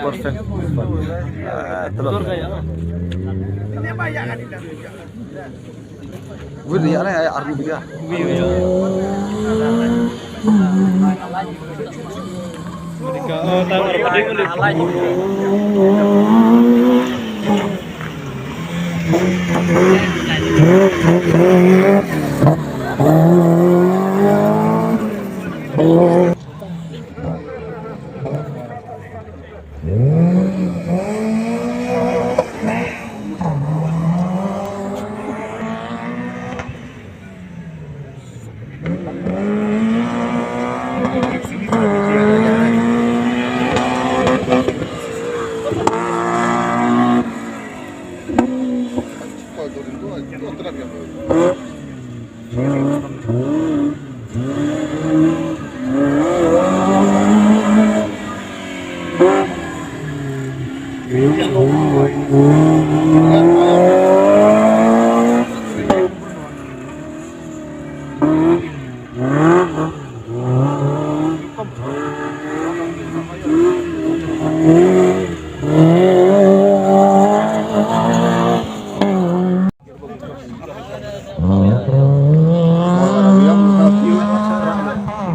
perfect. Telur. Gue lihat nih arti juga.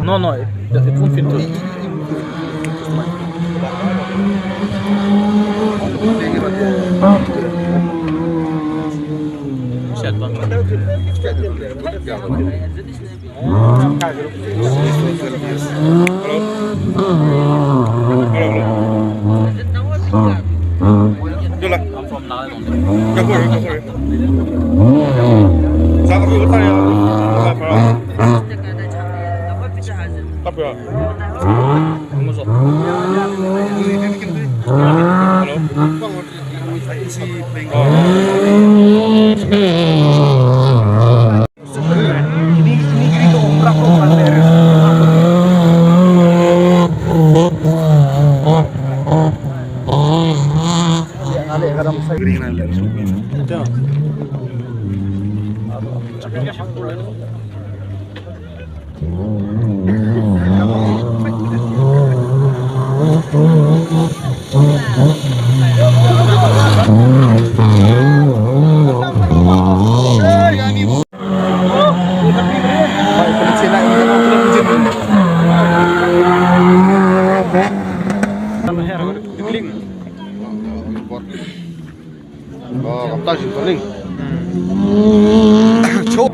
No, no, it won't filter. Oh, kaptas yung paling. Chok.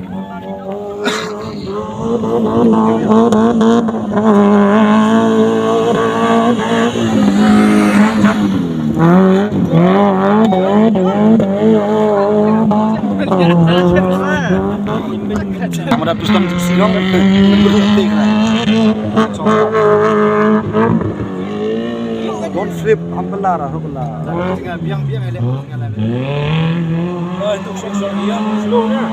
Kamu dapus tam silong berhenti kan. Don't flip ambelar ahullah. Tinggal biang-biang elek tinggal. Oh, itu sok-sok dia slow-nya.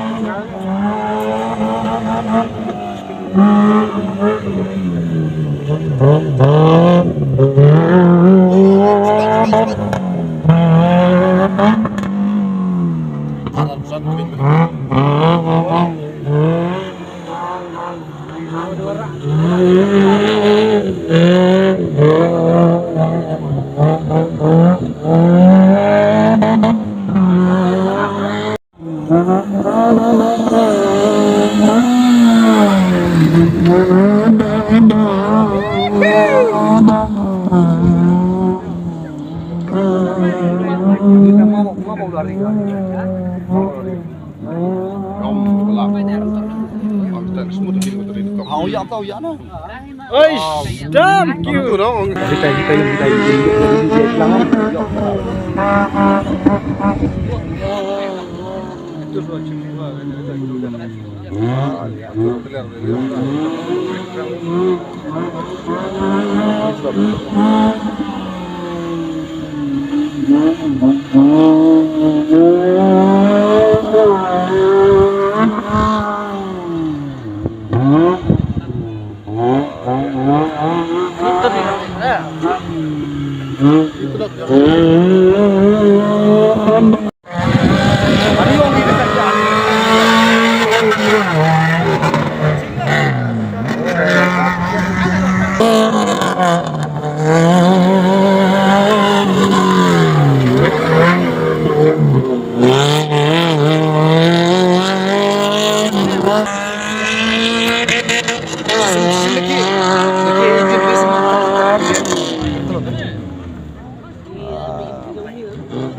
Damn cute.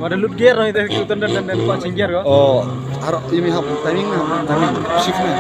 Ada loot gear itu ikutan dan kuat gear kok. Oh, harap ini timing shiftnya.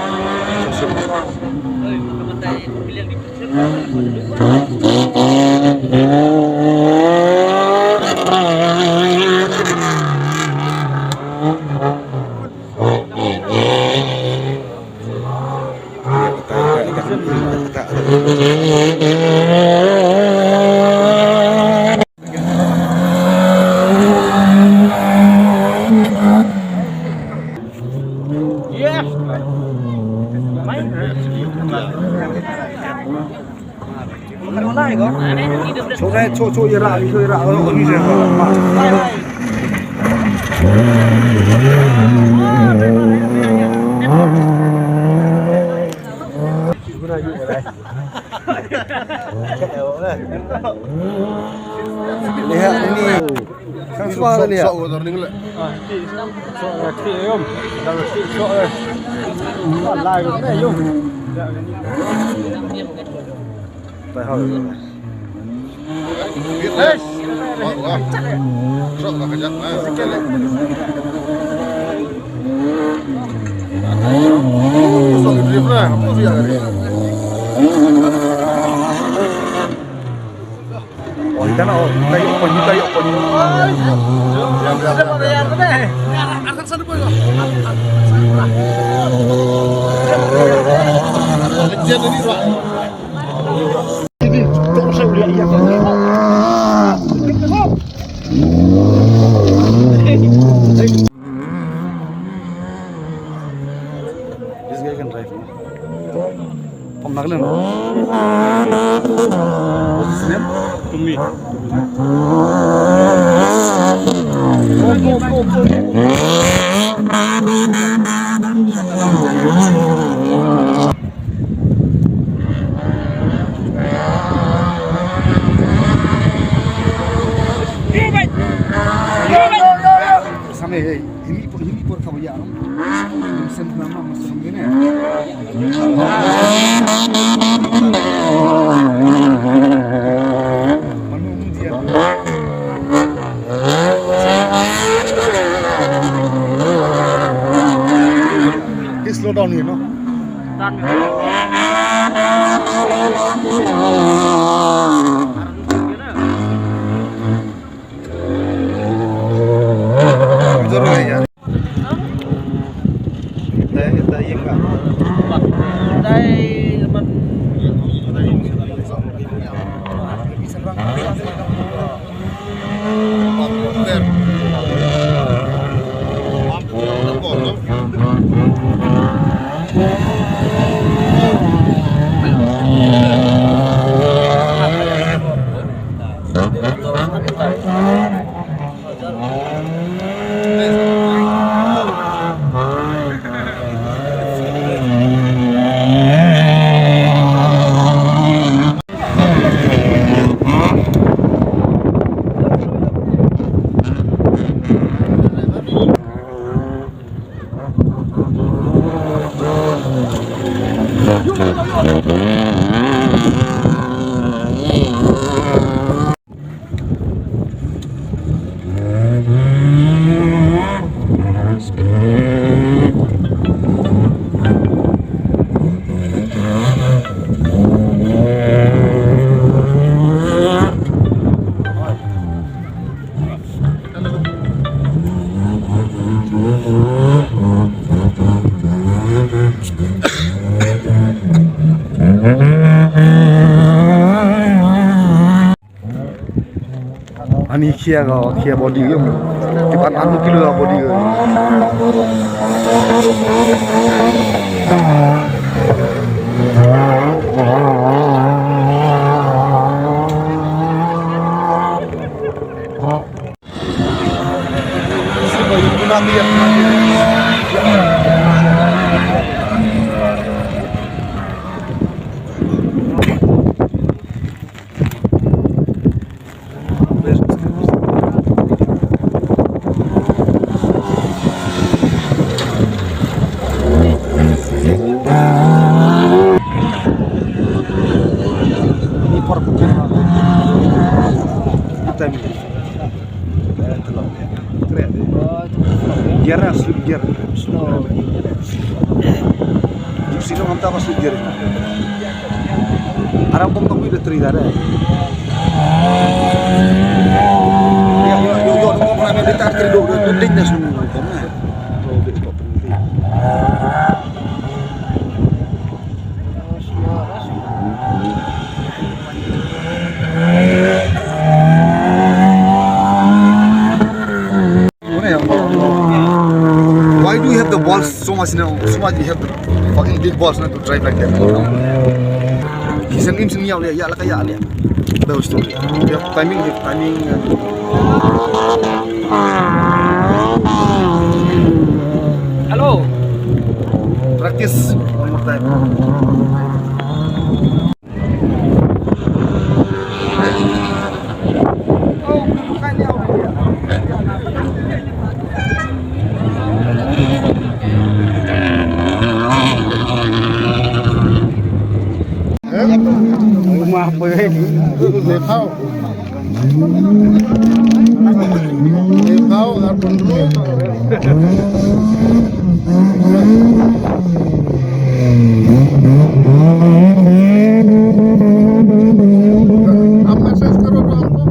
Chỗ Iraq ở như thế mà. Lihat ini. Kan suara lihat. Sok motor ning lek. Sok om. Dah sok. Lai cái này dùng. Tại hỏi. Biết đấy. Sok tak kejap. Sikit lek. Sok drift lah. Apa dia tadi? Oh, ikan oh, tayo pa ni. Akan sana boy. Kejap tadi, Pak. Jadi, tolong saya lihat iya kan. This guy can drive. Pemnakelan. What's his name? Tumi. Sampai ini por kabayan. Sen nama masuk ini. Slow down here, no? Kita iya enggak? Ani kia body yung tipan anu kilo body ke. Sebab itu nanti yang गिर आराम bom tak udah teridara ya yo no pernah militar terido do ding na sunu kona to bit ko penting why do you have the balls so much now? So much you have the fucking big balls now to drive like that. He's an engineer, ya lah kaya ya. Bagus tu. Dia timing. Hello. Practice one more time. Oh, bukan dia. Rumah apa ini? Nepal. Nepal apa dulu? आप मैसेज करो तो हमको